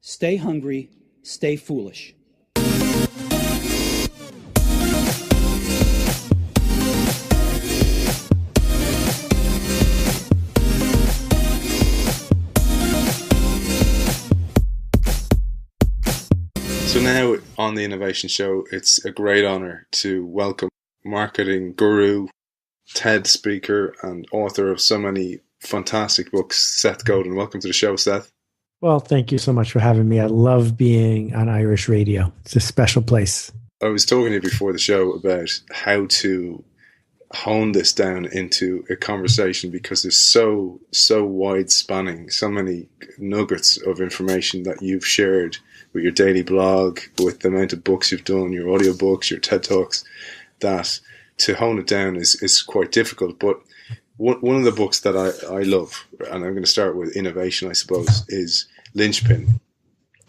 Stay hungry, stay foolish. So now on the Innovation Show, it's a great honor to welcome marketing guru, TED speaker, and author of so many fantastic books, Seth Godin. Welcome to the show, Seth. Well, thank you so much for having me. I love being on Irish radio. It's a special place. I was talking to you before the show about how to hone this down into a conversation because there's so wide spanning, so many nuggets of information that you've shared with your daily blog, with the amount of books you've done, your audiobooks, your TED Talks, that to hone it down is quite difficult. But one of the books that I love, and I'm going to start with innovation, I suppose, is Linchpin,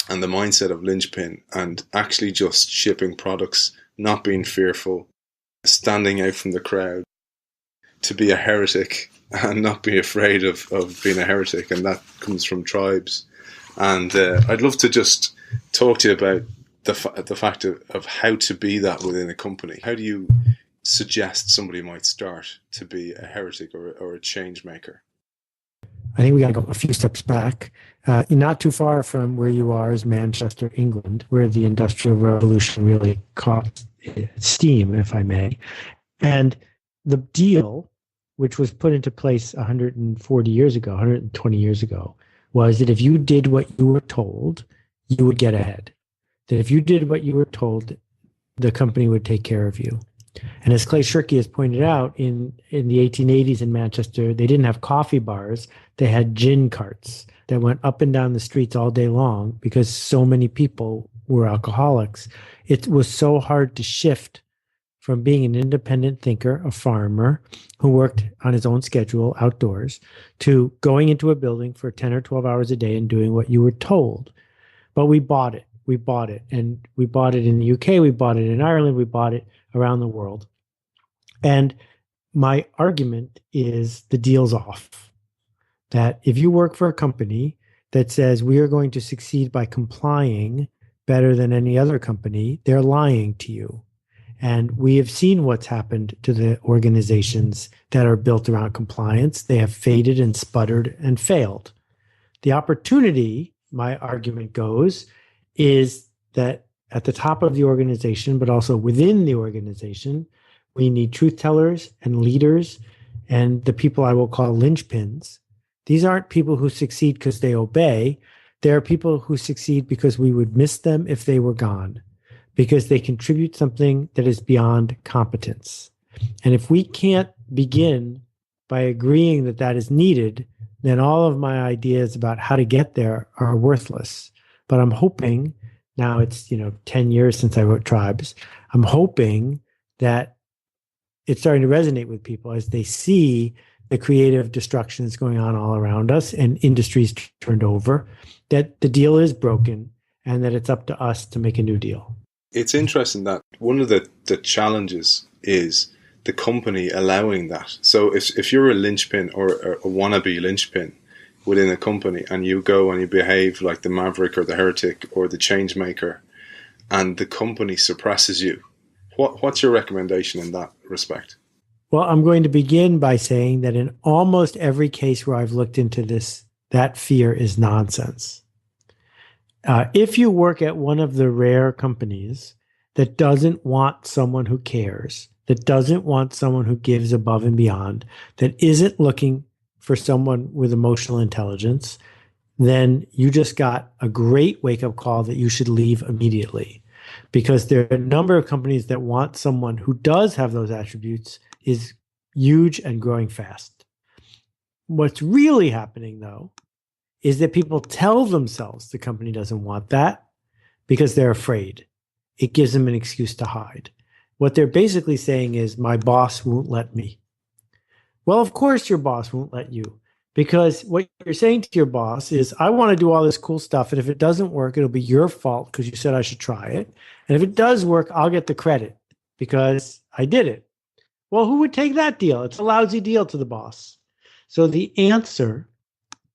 and the mindset of Linchpin, and actually just shipping products, not being fearful, standing out from the crowd, to be a heretic and not be afraid of being a heretic, and that comes from tribes. And I'd love to just talk to you about the fact of how to be that within a company. How do you suggest somebody might start to be a heretic or a change maker? I think we got to go a few steps back. Not too far from where you are is Manchester, England, where the Industrial Revolution really caught steam, if I may. And the deal, which was put into place 140 years ago, 120 years ago, was that if you did what you were told, you would get ahead. That if you did what you were told, the company would take care of you. And as Clay Shirky has pointed out, in the 1880s in Manchester, they didn't have coffee bars. They had gin carts that went up and down the streets all day long because so many people were alcoholics. It was so hard to shift from being an independent thinker, a farmer who worked on his own schedule outdoors, to going into a building for 10 or 12 hours a day and doing what you were told. But we bought it. And we bought it in the UK. We bought it in Ireland. We bought it around the world. And my argument is the deal's off. That if you work for a company that says we are going to succeed by complying better than any other company, they're lying to you. And we have seen what's happened to the organizations that are built around compliance. They have faded and sputtered and failed. The opportunity, my argument goes, is that at the top of the organization, but also within the organization, we need truth tellers and leaders and the people I will call linchpins. These aren't people who succeed because they obey. They are people who succeed because we would miss them if they were gone, because they contribute something that is beyond competence. And if we can't begin by agreeing that that is needed, then all of my ideas about how to get there are worthless. But I'm hoping, now it's 10 years since I wrote Tribes, I'm hoping that it's starting to resonate with people as they see the creative destruction that's going on all around us and industries turned over, that the deal is broken and that it's up to us to make a new deal. It's interesting that one of the challenges is the company allowing that. So if you're a linchpin or a wannabe linchpin within a company and you go and you behave like the maverick or the heretic or the change maker and the company suppresses you, what's your recommendation in that respect? Well, I'm going to begin by saying that in almost every case where I've looked into this, that fear is nonsense. If you work at one of the rare companies that doesn't want someone who cares, that doesn't want someone who gives above and beyond, that isn't looking for someone with emotional intelligence, then you just got a great wake-up call that you should leave immediately. Because there are a number of companies that want someone who does have those attributes is huge and growing fast. What's really happening, though, is that people tell themselves the company doesn't want that because they're afraid. It gives them an excuse to hide. What they're basically saying is, my boss won't let me. Well, of course your boss won't let you, because what you're saying to your boss is, I want to do all this cool stuff, and if it doesn't work, it'll be your fault because you said I should try it. And if it does work, I'll get the credit because I did it. Well, who would take that deal? It's a lousy deal to the boss. So the answer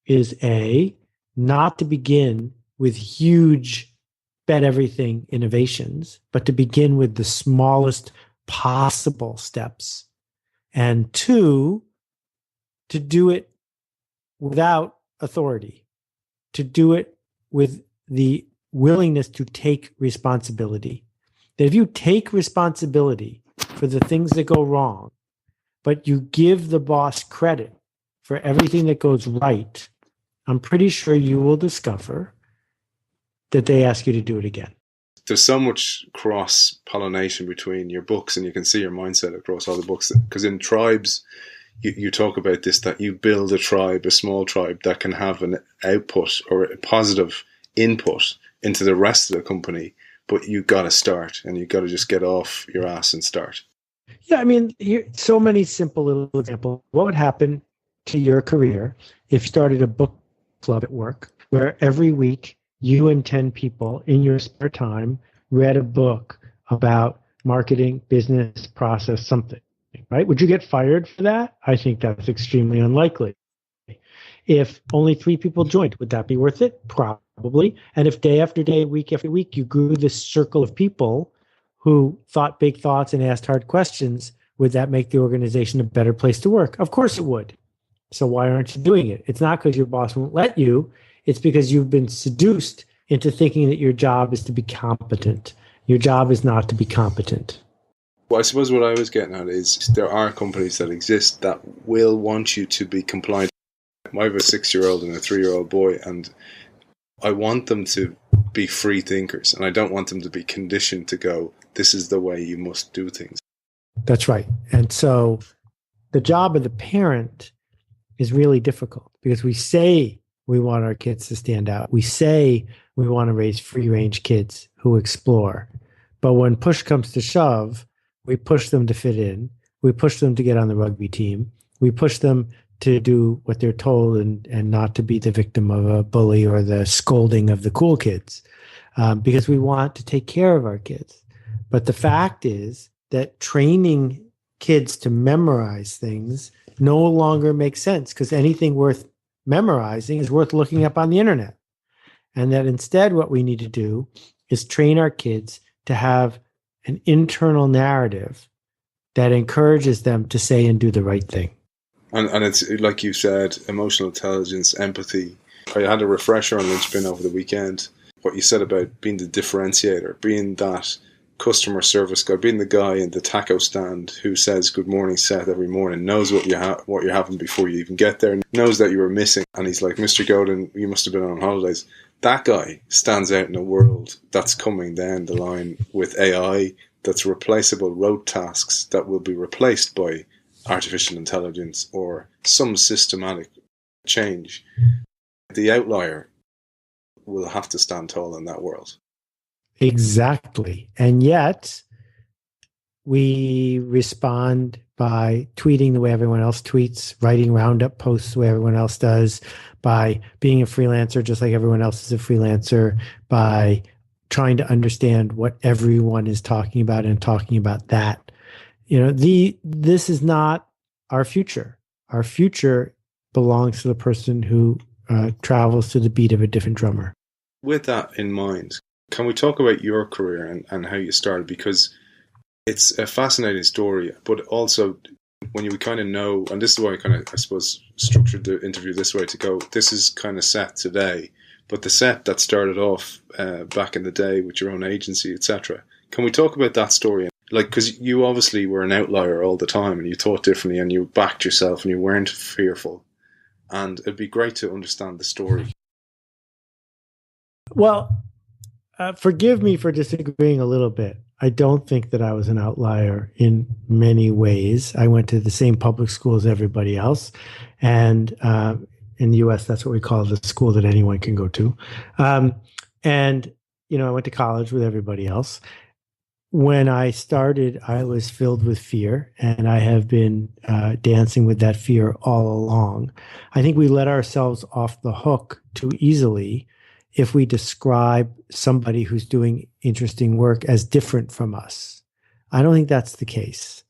is A, not to begin with huge bet everything innovations, but to begin with the smallest possible steps. And two, to do it without authority, to do it with the willingness to take responsibility. That if you take responsibility for the things that go wrong, but you give the boss credit for everything that goes right, I'm pretty sure you will discover that they ask you to do it again. There's so much cross-pollination between your books, and you can see your mindset across all the books. Because in tribes, you talk about this, that you build a tribe, a small tribe, that can have an output or a positive input into the rest of the company, but you got to start, and you got to just get off your ass and start. Yeah, I mean, so many simple little examples. What would happen to your career if you started a book club at work where every week you and 10 people in your spare time read a book about marketing, business, process, something, right? Would you get fired for that? I think that's extremely unlikely. If only 3 people joined, would that be worth it? Probably. And if day after day, week after week, you grew this circle of people who thought big thoughts and asked hard questions, would that make the organization a better place to work? Of course it would. So why aren't you doing it? It's not because your boss won't let you. It's because you've been seduced into thinking that your job is to be competent. Your job is not to be competent. Well, I suppose what I was getting at is there are companies that exist that will want you to be compliant. I have a 6-year-old and a 3-year-old boy, and I want them to be free thinkers, and I don't want them to be conditioned to go, this is the way you must do things. That's right. And so the job of the parent is really difficult because we say we want our kids to stand out. We say we want to raise free-range kids who explore. But when push comes to shove, we push them to fit in. We push them to get on the rugby team. We push them to do what they're told and not to be the victim of a bully or the scolding of the cool kids, because we want to take care of our kids. But the fact is that training kids to memorize things no longer makes sense because anything worth memorizing is worth looking up on the internet. And that instead what we need to do is train our kids to have an internal narrative that encourages them to say and do the right thing. And it's like you said, emotional intelligence, empathy. I had a refresher on linchpin over the weekend. What you said about being the differentiator, being that customer service guy, being the guy in the taco stand who says good morning Seth every morning, knows what you're having before you even get there, knows that you were missing, and he's like, Mr. Godin, you must have been on holidays. That guy stands out in a world that's coming down the line with AI, that's replaceable rote tasks that will be replaced by artificial intelligence or some systematic change. The outlier will have to stand tall in that world. Exactly. And yet we respond by tweeting the way everyone else tweets, writing roundup posts the way everyone else does, by being a freelancer just like everyone else is a freelancer, by trying to understand what everyone is talking about and talking about that. This is not our future. Our future belongs to the person who travels to the beat of a different drummer. With that in mind, can we talk about your career and how you started? Because it's a fascinating story, but also when you kind of know, and this is why I suppose, structured the interview this way to go, this is kind of Seth today, but the Seth that started off back in the day with your own agency, etc. Can we talk about that story? Like, because you obviously were an outlier all the time and you thought differently and you backed yourself and you weren't fearful. And it'd be great to understand the story. Well, forgive me for disagreeing a little bit. I don't think that I was an outlier in many ways. I went to the same public school as everybody else. And in the U.S., that's what we call the school that anyone can go to. And I went to college with everybody else. When I started, I was filled with fear, and I have been dancing with that fear all along. I think we let ourselves off the hook too easily if we describe somebody who's doing interesting work as different from us. I don't think that's the case.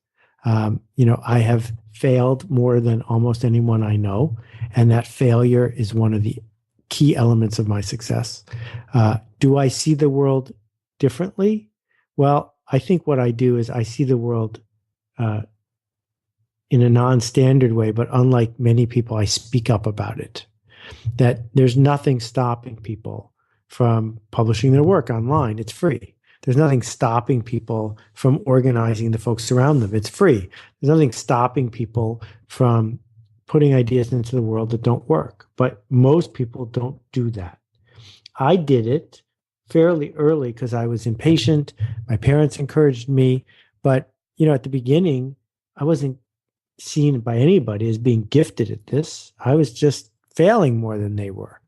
I have failed more than almost anyone I know, and that failure is one of the key elements of my success. Do I see the world differently? Well, I think what I do is I see the world in a non-standard way, but unlike many people, I speak up about it. That there's nothing stopping people from publishing their work online. It's free. There's nothing stopping people from organizing the folks around them. It's free. There's nothing stopping people from putting ideas into the world that don't work. But most people don't do that. I did it fairly early because I was impatient. My parents encouraged me. But, at the beginning, I wasn't seen by anybody as being gifted at this. I was just failing more than they were.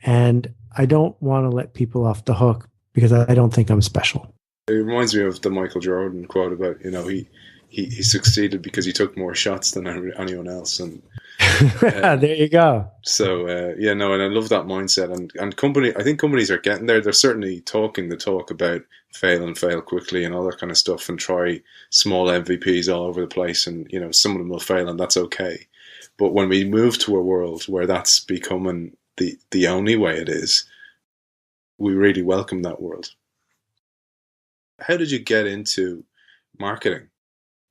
And I don't want to let people off the hook because I don't think I'm special. It reminds me of the Michael Jordan quote about, he succeeded because he took more shots than anyone else. And there you go. So, and I love that mindset. And I think companies are getting there. They're certainly talking the talk about fail and fail quickly and all that kind of stuff, and try small MVPs all over the place. And, some of them will fail, and that's okay. But when we move to a world where that's becoming the only way it is, we really welcome that world. How did you get into marketing?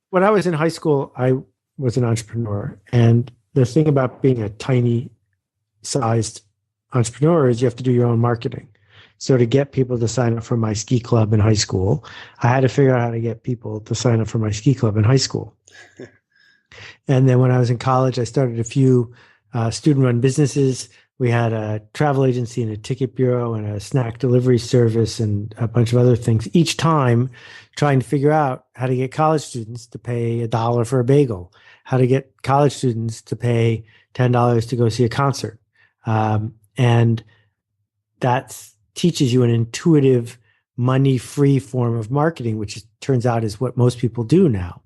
When I was in high school, I was an entrepreneur. And the thing about being a tiny sized entrepreneur is you have to do your own marketing. So to get people to sign up for my ski club in high school, I had to figure out how to get people to sign up for my ski club in high school. And then when I was in college, I started a few student-run businesses. We had a travel agency and a ticket bureau and a snack delivery service and a bunch of other things, each time trying to figure out how to get college students to pay $1 for a bagel, how to get college students to pay $10 to go see a concert. And that teaches you an intuitive, money-free form of marketing, which turns out is what most people do now.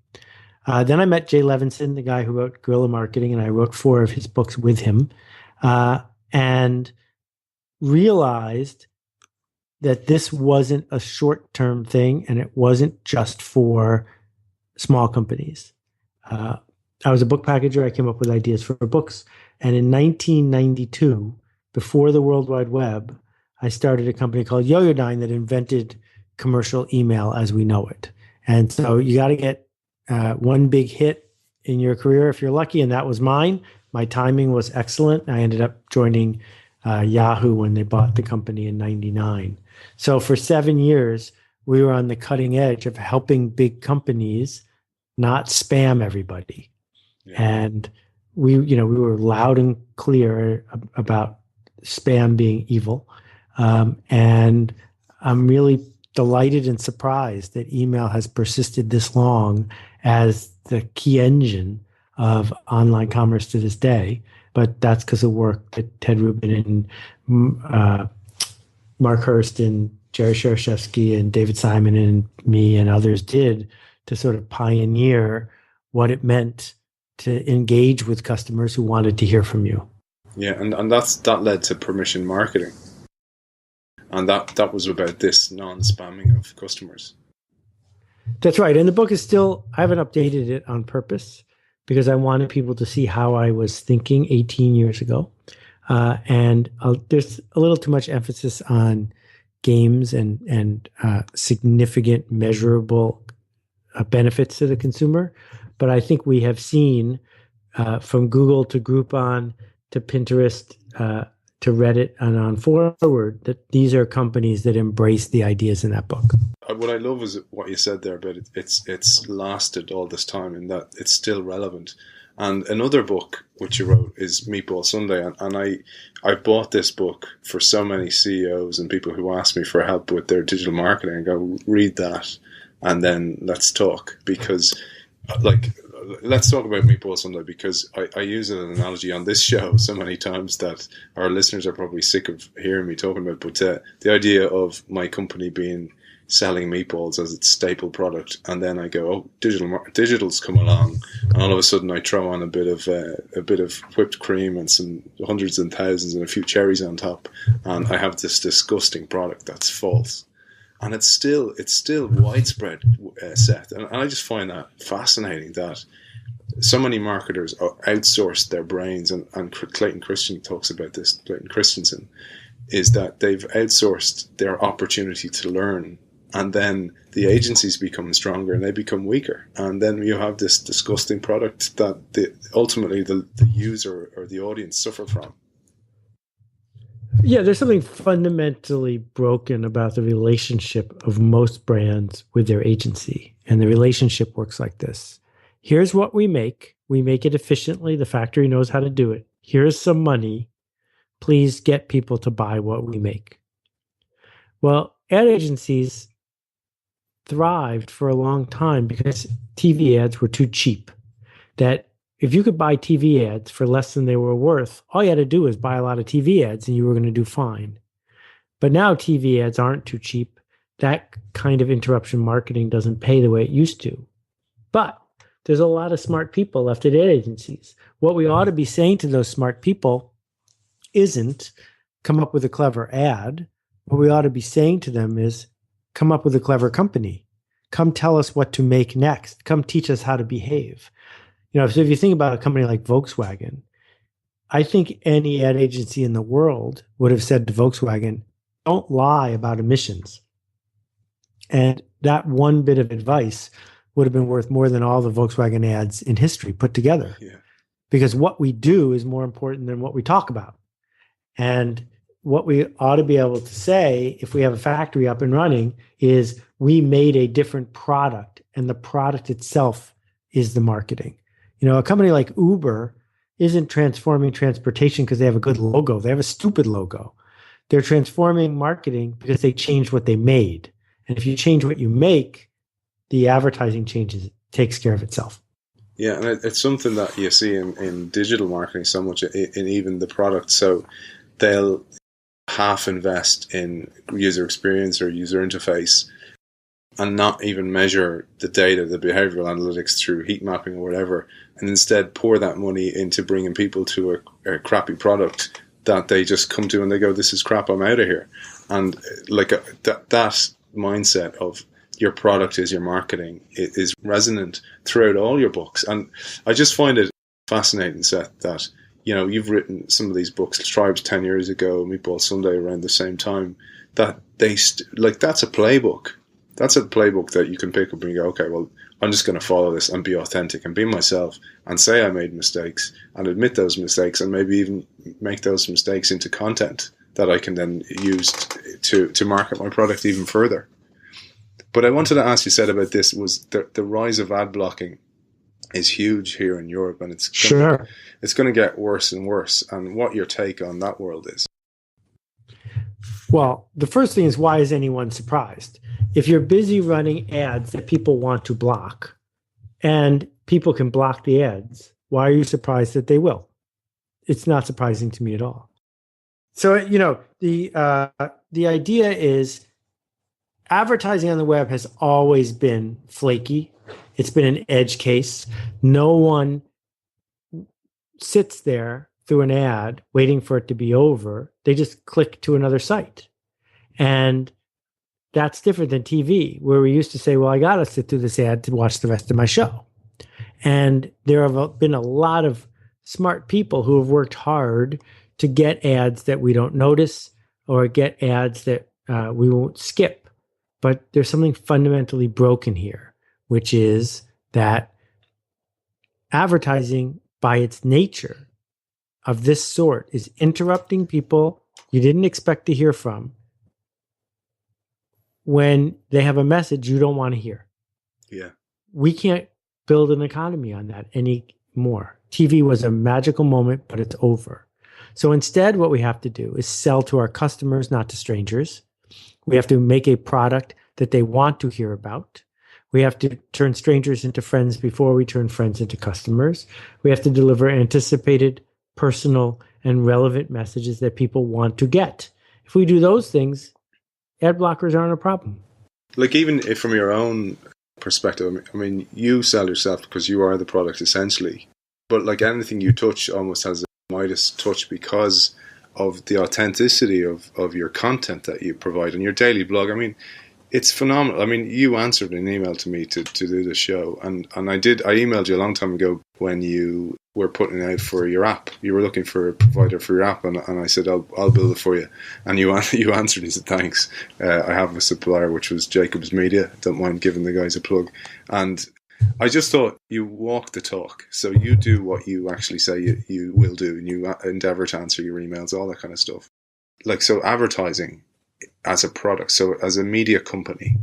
Then I met Jay Levinson, the guy who wrote Guerrilla Marketing, and I wrote 4 of his books with him. And realized that this wasn't a short-term thing and it wasn't just for small companies. I was a book packager. I came up with ideas for books. And in 1992, before the World Wide Web, I started a company called Yoyodyne that invented commercial email as we know it. And so you got to get one big hit in your career if you're lucky, and that was mine. My timing was excellent. I ended up joining Yahoo when they bought the company in 99. So for 7 years, we were on the cutting edge of helping big companies not spam everybody. Yeah. And we were loud and clear about spam being evil. And I'm really delighted and surprised that email has persisted this long as the key engine of online commerce to this day. But that's because of work that Ted Rubin and Mark Hurst and Jerry Shereshevsky and David Simon and me and others did to sort of pioneer what it meant to engage with customers who wanted to hear from you. Yeah, and that led to permission marketing. And that was about this non-spamming of customers. That's right. And the book is still, I haven't updated it on purpose because I wanted people to see how I was thinking 18 years ago. And there's a little too much emphasis on games and significant measurable benefits to the consumer. But I think we have seen from Google to Groupon to Pinterest to Reddit and on forward that these are companies that embrace the ideas in that book. What I love is what you said there about it's lasted all this time and that it's still relevant. And another book which you wrote is Meatball Sunday, and I bought this book for so many CEOs and people who ask me for help with their digital marketing. I go, read that and then let's talk, because let's talk about Meatball Sunday, because I use an analogy on this show so many times that our listeners are probably sick of hearing me talking about. But the idea of my company selling meatballs as its staple product, and then I go, oh, digital's come along, and all of a sudden I throw on a bit of whipped cream and some hundreds and thousands and a few cherries on top, and I have this disgusting product that's false. And it's still widespread, Seth. And I just find that fascinating that so many marketers outsource their brains, and Clayton Christensen talks about this. Clayton Christensen is that they've outsourced their opportunity to learn, and then the agencies become stronger and they become weaker, and then you have this disgusting product that ultimately the user or the audience suffer from. Yeah, there's something fundamentally broken about the relationship of most brands with their agency. And the relationship works like this. Here's what we make. We make it efficiently. The factory knows how to do it. Here's some money. Please get people to buy what we make. Well, ad agencies thrived for a long time because TV ads were too cheap. That if you could buy TV ads for less than they were worth, all you had to do was buy a lot of TV ads and you were going to do fine. But now TV ads aren't too cheap. That kind of interruption marketing doesn't pay the way it used to. But there's a lot of smart people left at ad agencies. What we ought to be saying to those smart people isn't come up with a clever ad. What we ought to be saying to them is come up with a clever company. Come tell us what to make next. Come teach us how to behave. So if you think about a company like Volkswagen, I think any ad agency in the world would have said to Volkswagen, don't lie about emissions. And that one bit of advice would have been worth more than all the Volkswagen ads in history put together. Yeah. Because what we do is more important than what we talk about. And what we ought to be able to say, if we have a factory up and running, is we made a different product, and the product itself is the marketing. A company like Uber isn't transforming transportation because they have a good logo. They have a stupid logo. They're transforming marketing because they changed what they made. And if you change what you make, the advertising takes care of itself. Yeah, and it's something that you see in digital marketing so much, in even the product. So they'll half invest in user experience or user interface and not even measure the data, the behavioral analytics through heat mapping or whatever, and instead pour that money into bringing people to a crappy product that they just come to and they go, this is crap, I'm out of here. And that mindset of your product is your marketing is resonant throughout all your books. And I just find it fascinating, Seth, that you've written some of these books, Tribes 10 years ago, Meatball Sunday around the same time, that that's a playbook. That's a playbook that you can pick up and you go, okay, well, I'm just going to follow this and be authentic and be myself and say I made mistakes and admit those mistakes and maybe even make those mistakes into content that I can then use to market my product even further. But I wanted to ask you, Seth, about this was the rise of ad blocking is huge here in Europe, and it's going to get worse and worse. And what your take on that world is? Well, the first thing is, why is anyone surprised? If you're busy running ads that people want to block and people can block the ads, why are you surprised that they will? It's not surprising to me at all. So, the idea is advertising on the web has always been flaky. It's been an edge case. No one sits there through an ad waiting for it to be over. They just click to another site. And that's different than TV, where we used to say, well, I got to sit through this ad to watch the rest of my show. And there have been a lot of smart people who have worked hard to get ads that we don't notice or get ads that we won't skip. But there's something fundamentally broken here, which is that advertising by its nature of this sort is interrupting people you didn't expect to hear from when they have a message you don't want to hear. Yeah. We can't build an economy on that anymore. TV was a magical moment, but it's over. So instead, what we have to do is sell to our customers, not to strangers. We have to make a product that they want to hear about. We have to turn strangers into friends before we turn friends into customers. We have to deliver anticipated, personal, and relevant messages that people want to get. If we do those things, ad blockers aren't a problem. Like, even if from your own perspective, I mean, you sell yourself because you are the product essentially. But like anything you touch almost has a Midas touch because of the authenticity of your content that you provide on your daily blog. I mean, It's phenomenal. I mean, you answered an email to me to do the show, and I emailed you a long time ago when you were putting it out for your app. You were looking for a provider for your app, and I said, I'll build it for you. And you answered and said, thanks. I have a supplier, which was Jacobs Media. Don't mind giving the guys a plug. And I just thought you walk the talk. So you do what you actually say you will do, and you endeavour to answer your emails, all that kind of stuff. Like, so advertising as a product. So as a media company,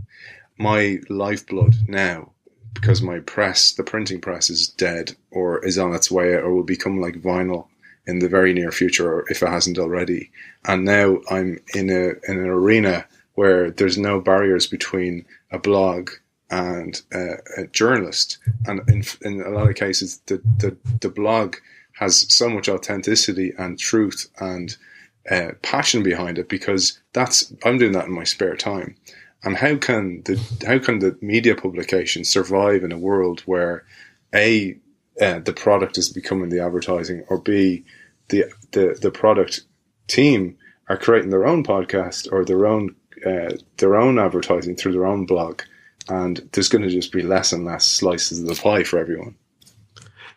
my lifeblood now, because the printing press is dead or is on its way out or will become like vinyl in the very near future, or if it hasn't already. And now I'm in an arena where there's no barriers between a blog and a journalist. And in a lot of cases, the blog has so much authenticity and truth and passion behind it, because I'm doing that in my spare time. And how can the media publication survive in a world where A, the product is becoming the advertising, or B, the product team are creating their own podcast or their own advertising through their own blog, and there's going to just be less and less slices of the pie for everyone.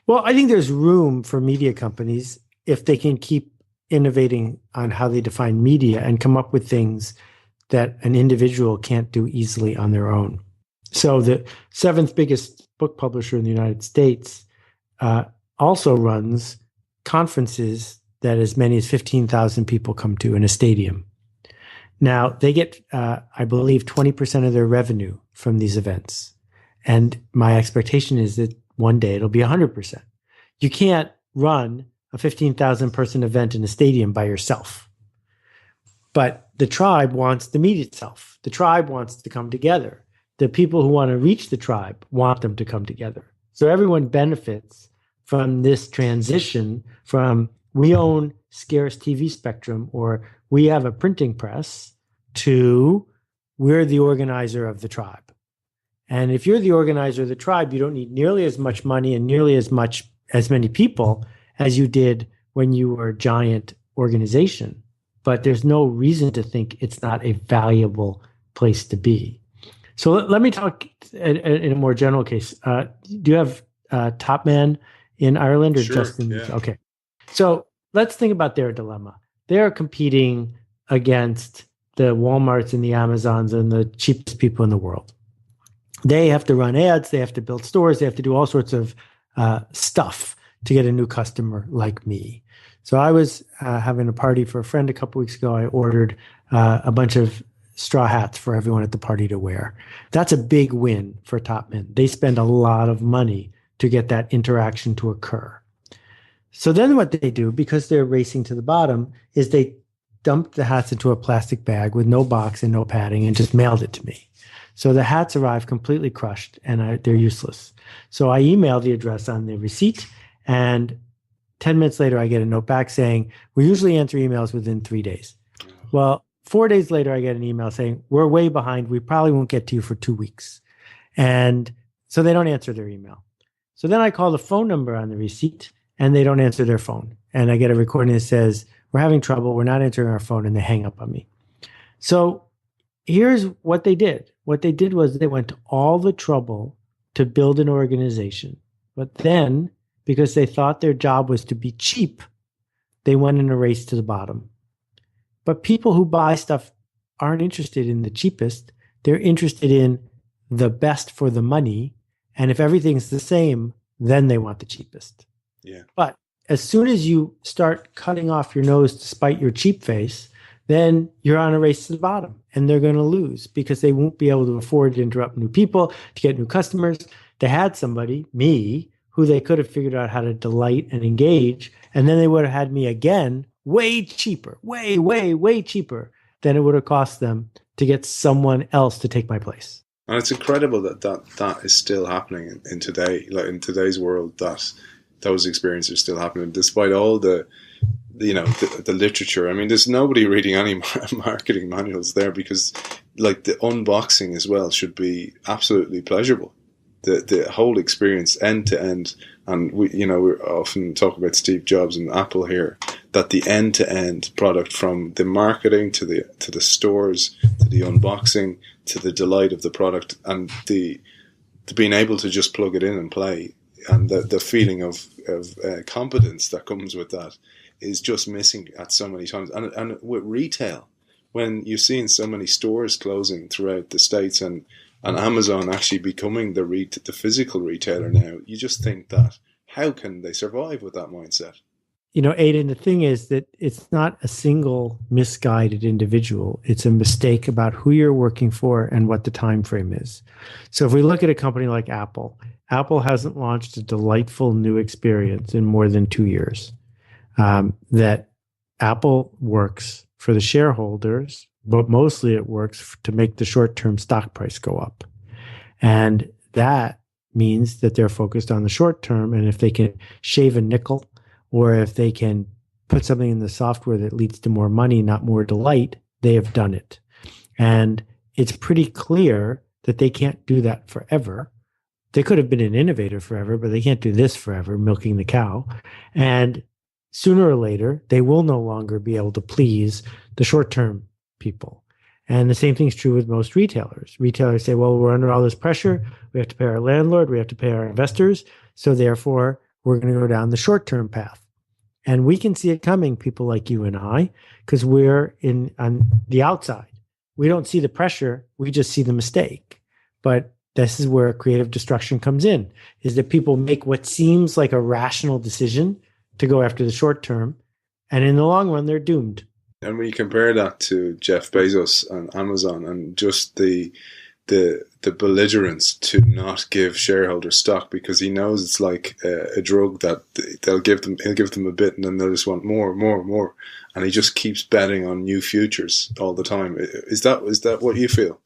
Well, I think there's room for media companies if they can keep innovating on how they define media and come up with things that an individual can't do easily on their own. So the seventh biggest book publisher in the United States also runs conferences that as many as 15,000 people come to in a stadium. Now, they get, I believe, 20% of their revenue from these events. And my expectation is that one day it'll be 100%. You can't run a 15,000 person event in a stadium by yourself. But the tribe wants to meet itself. The tribe wants to come together. The people who want to reach the tribe want them to come together. So everyone benefits from this transition from we own scarce TV spectrum, or we have a printing press, to we're the organizer of the tribe. And if you're the organizer of the tribe, you don't need nearly as much money and nearly as many people as you did when you were a giant organization. But there's no reason to think it's not a valuable place to be. So let me talk in a more general case. Do you have Top Man in Ireland or Sure, just in? yeah. Okay. So let's think about their dilemma. They are competing against the Walmarts and the Amazons and the cheapest people in the world. They have to run ads. They have to build stores. They have to do all sorts of stuff to get a new customer like me. So I was having a party for a friend a couple weeks ago. I ordered a bunch of straw hats for everyone at the party to wear. That's a big win for Topman. They spend a lot of money to get that interaction to occur. So then what they do, because they're racing to the bottom, is they dumped the hats into a plastic bag with no box and no padding and just mailed it to me. So the hats arrive completely crushed and they're useless. So I emailed the address on the receipt, and 10 minutes later, I get a note back saying, we usually answer emails within 3 days. Well, 4 days later, I get an email saying, we're way behind. We probably won't get to you for 2 weeks. And so they don't answer their email. So then I call the phone number on the receipt, and they don't answer their phone. And I get a recording that says, we're having trouble. We're not answering our phone. And they hang up on me. So here's what they did. What they did was they went to all the trouble to build an organization. But then, because they thought their job was to be cheap, they went in a race to the bottom. But people who buy stuff aren't interested in the cheapest. They're interested in the best for the money. And if everything's the same, then they want the cheapest. Yeah. But as soon as you start cutting off your nose to spite your cheap face, then you're on a race to the bottom, and they're going to lose because they won't be able to afford to interrupt new people, to get new customers. They had somebody, me, who they could have figured out how to delight and engage, and then they would have had me again way cheaper, way cheaper than it would have cost them to get someone else to take my place. And it's incredible that is still happening in today, like in today's world, that those experiences are still happening, despite all the literature. I mean, there's nobody reading any marketing manuals there, because like the unboxing as well should be absolutely pleasurable. The whole experience end to end. And we often talk about Steve Jobs and Apple here. that the end-to-end product, from the marketing to the stores, to the unboxing, to the delight of the product, and to being able to just plug it in and play, and the feeling of competence that comes with that is just missing at so many times. And with retail, when you're seeing so many stores closing throughout the States, and Amazon actually becoming the physical retailer now, you just think that, how can they survive with that mindset? Aidan, the thing is that it's not a single misguided individual. It's a mistake about who you're working for and what the time frame is. So if we look at a company like Apple, Apple hasn't launched a delightful new experience in more than 2 years. That Apple works for the shareholders, but mostly it works to make the short-term stock price go up. And that means that they're focused on the short term. And if they can shave a nickel, or if they can put something in the software that leads to more money, not more delight, they have done it. And it's pretty clear that they can't do that forever. They could have been an innovator forever, but they can't do this forever, milking the cow. And sooner or later, they will no longer be able to please the short-term people. And the same thing's true with most retailers. Retailers say, well, we're under all this pressure. We have to pay our landlord. We have to pay our investors. So therefore, we're going to go down the short-term path. And we can see it coming, people like you and I, because we're on the outside. We don't see the pressure. We just see the mistake. But this is where creative destruction comes in, is that people make what seems like a rational decision to go after the short term. And in the long run, they're doomed. And when you compare that to Jeff Bezos and Amazon, and just the belligerence to not give shareholders stock, because he knows it's like a drug that he'll give them a bit and then they'll just want more, and he just keeps betting on new futures all the time. Is that what you feel?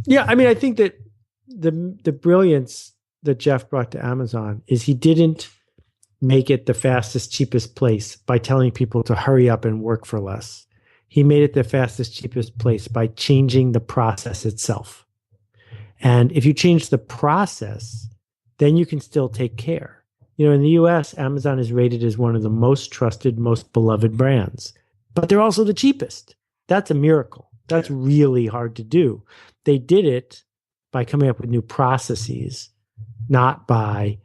Yeah, I mean, I think that the brilliance that Jeff brought to Amazon is he didn't make it the fastest, cheapest place by telling people to hurry up and work for less. He made it the fastest, cheapest place by changing the process itself. And if you change the process, then you can still take care. In the US, Amazon is rated as one of the most trusted, most beloved brands, but they're also the cheapest. That's a miracle. That's really hard to do. They did it by coming up with new processes, not by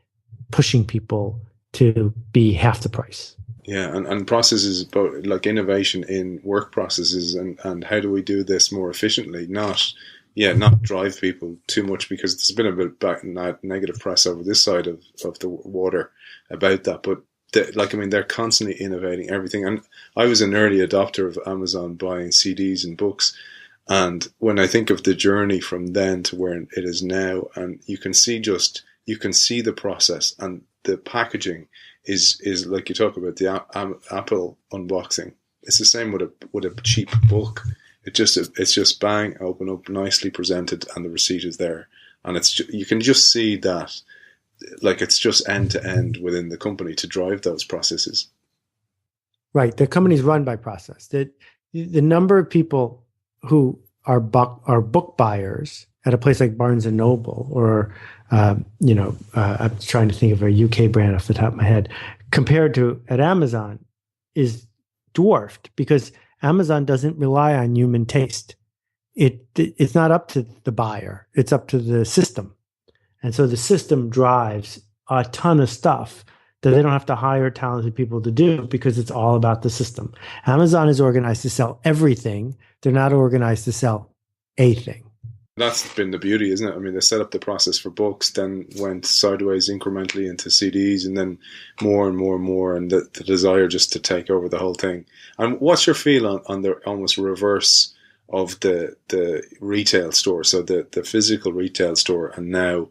pushing people to be half the price. Yeah, and processes, about like innovation in work processes, and how do we do this more efficiently? Not drive people too much, because there's been a bit negative press over this side of the water about that. But they're constantly innovating everything. And I was an early adopter of Amazon, buying CDs and books. And when I think of the journey from then to where it is now, and you can see the process, and the packaging is like you talk about the Apple unboxing. It's the same with a cheap book. It's just bang, open up, nicely presented, and the receipt is there. And you can just see that, like, it's just end to end within the company to drive those processes. Right, the company's run by process. The number of people who are book buyers at a place like Barnes and Noble, or I'm trying to think of a UK brand off the top of my head, compared to at Amazon, is dwarfed, because Amazon doesn't rely on human taste. It's not up to the buyer; it's up to the system, and so the system drives a ton of stuff that they don't have to hire talented people to do, because it's all about the system. Amazon is organized to sell everything. They're not organized to sell a thing. That's been the beauty, isn't it? I mean, they set up the process for books, then went sideways incrementally into CDs, and then more and more and more, and the desire just to take over the whole thing. And what's your feel on the almost reverse of the retail store? So the physical retail store, and now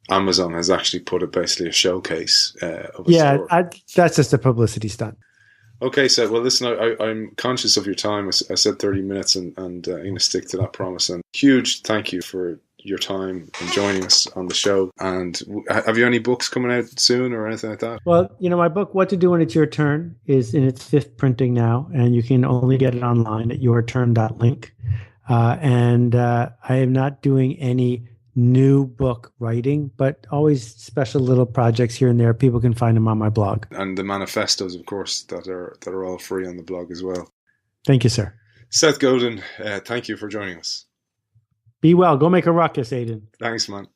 Amazon has actually put it basically a showcase of a store. That's just a publicity stunt. Okay, so well, listen, I'm conscious of your time. I said 30 minutes, and I'm going to stick to that promise. And huge thank you for your time and joining us on the show. And have you any books coming out soon or anything like that? Well, my book, What to Do When It's Your Turn, is in its 5th printing now, and you can only get it online at yourturn.link. And I am not doing any new book writing, but always special little projects here and there. People can find them on my blog. And the manifestos, of course, that are all free on the blog as well. Thank you, sir. Seth Godin, thank you for joining us. Be well. Go make a ruckus, Aiden. Thanks, man.